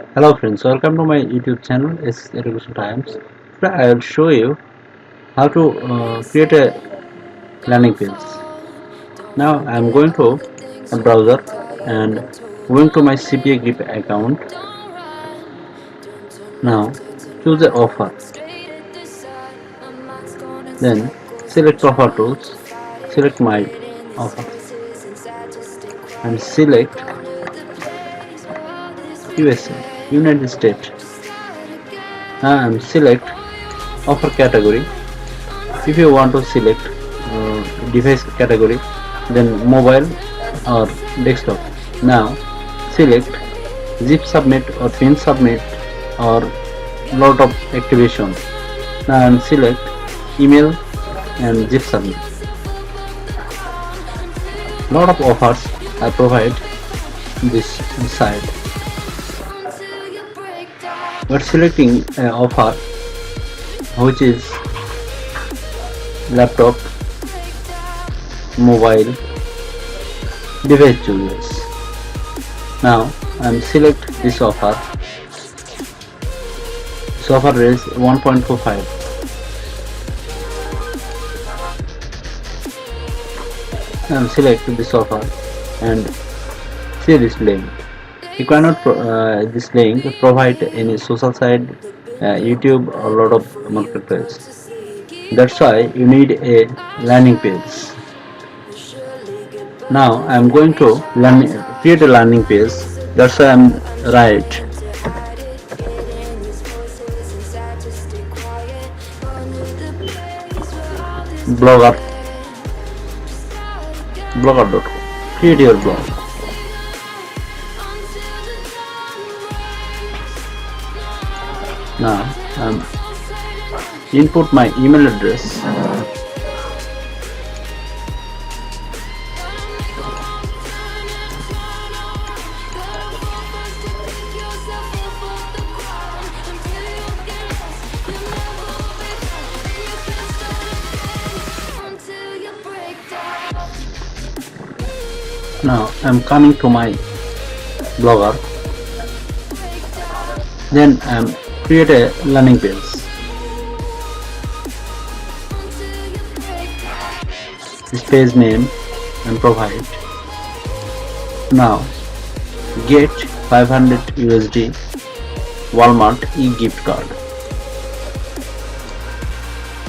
Hello friends, welcome to my YouTube channel. It's Education Times. Today I will show you how to create a landing page. Now I am going to a browser and going to my CPA GIP account. Now choose the offer. Then select offer tools. Select my offer and select USA, United States. Now I am select offer category. If you want to select device category, then mobile or desktop. Now select zip submit or pin submit or lot of activation. Now and select email and zip submit. Lot of offers I provide this side. We're selecting an offer which is laptop, mobile, device choices. Now I'm select this offer. This offer is 1.45. I'm select this offer and see this link. You cannot this link provide any social site, YouTube or lot of marketplace. That's why you need a landing page. Now I'm going to create a landing page. That's why I'm right blogger blogger.com. Create your blog. Now input my email address. Now I'm coming to my blogger. Then I'm create a landing page. This page name and provide. Now get 500 USD Walmart e-gift card.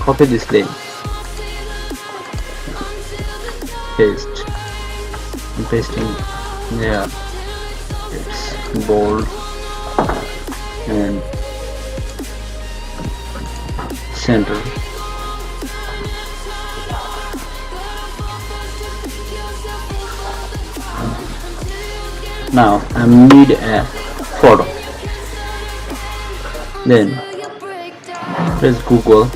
Copy this link. Paste. I'm pasting there. It's bold and center. Now I need a photo. Then press Google.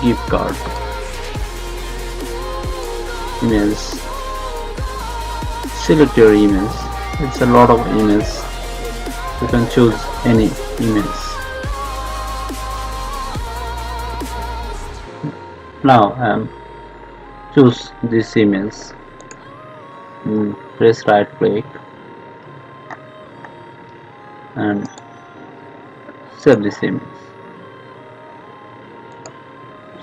Gift card. Emails. Select your emails. It's a lot of emails. You can choose any emails. Now choose these emails. Press right click and save this image.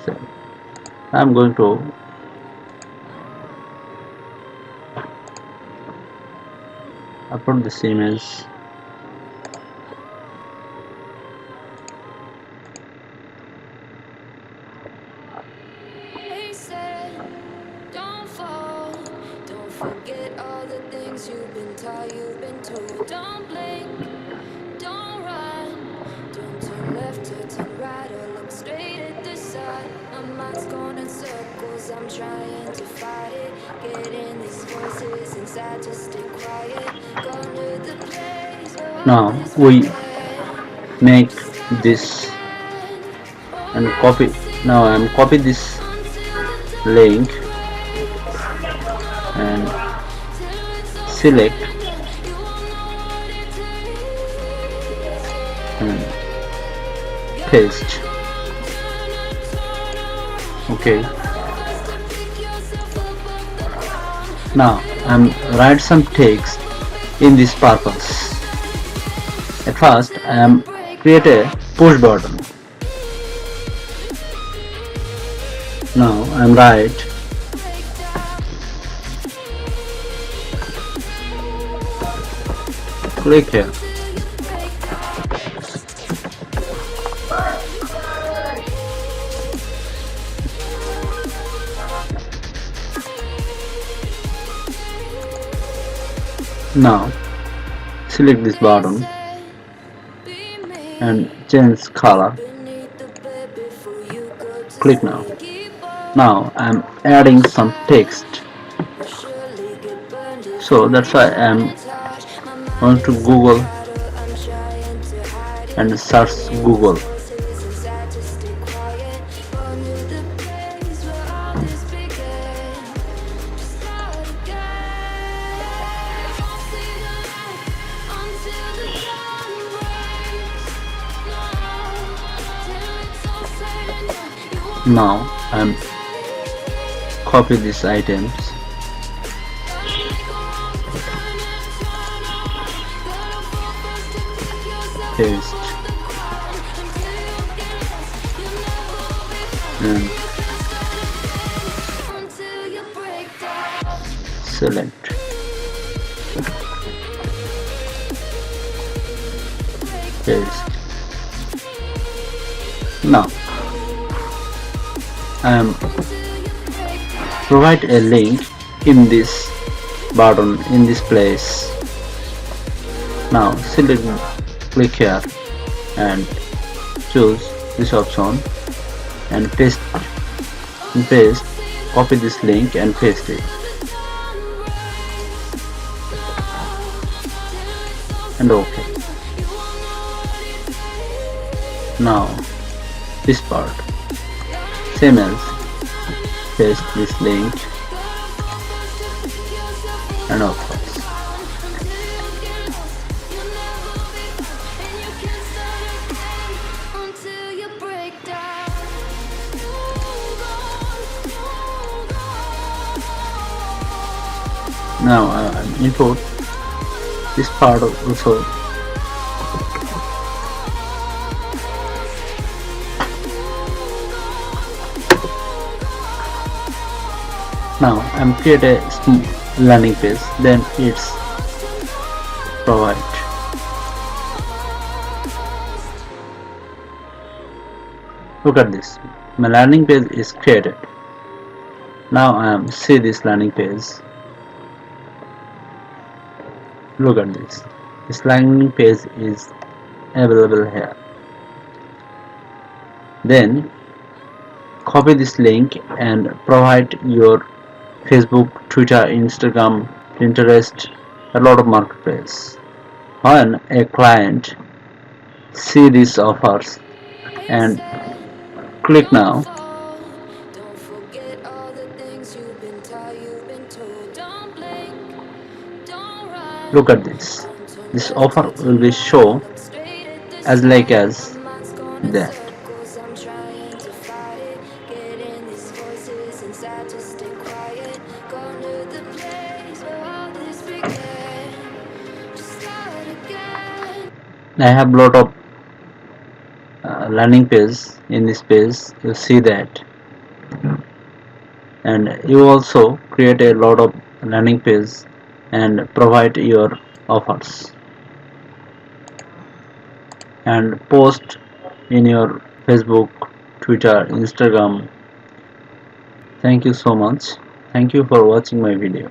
Save. I'm going to upload this image. Forget all the things you've been taught, you've been told. Don't blink, don't run, don't turn left or turn right or look straight at the sun. My mind's going in circles, I'm trying to fight it. Getting these voices inside to stay quiet. Going to the place where Now we make this and copy. Now I'm copy this link and select and paste. Okay. Now I'm write some text in this purpose. At first I am create a push button. Now I'm write click here. Now select this button and change color. Click now. Now I'm adding some text. So that's why I'm going to Google and search Google. Now I'm copy these items, paste, and select. Paste. Now provide a link in this button in this place. Now select, click here and choose this option and paste, copy this link and paste it, and OK. Now this part, same as paste this link and of course now import this part also. Now I'm create a landing page, then it's provide. Look at this, my landing page is created. Now I am see this landing page. Look at this landing page is available here. Then copy this link and provide your Facebook, Twitter, Instagram, Pinterest, a lot of marketplace. When a client see these offers and click now, look at this offer will be show as like as that. I have lot of landing page in this page, you see that, and you also create a lot of landing page and provide your offers and post in your Facebook, Twitter, Instagram. Thank you so much. Thank you for watching my video.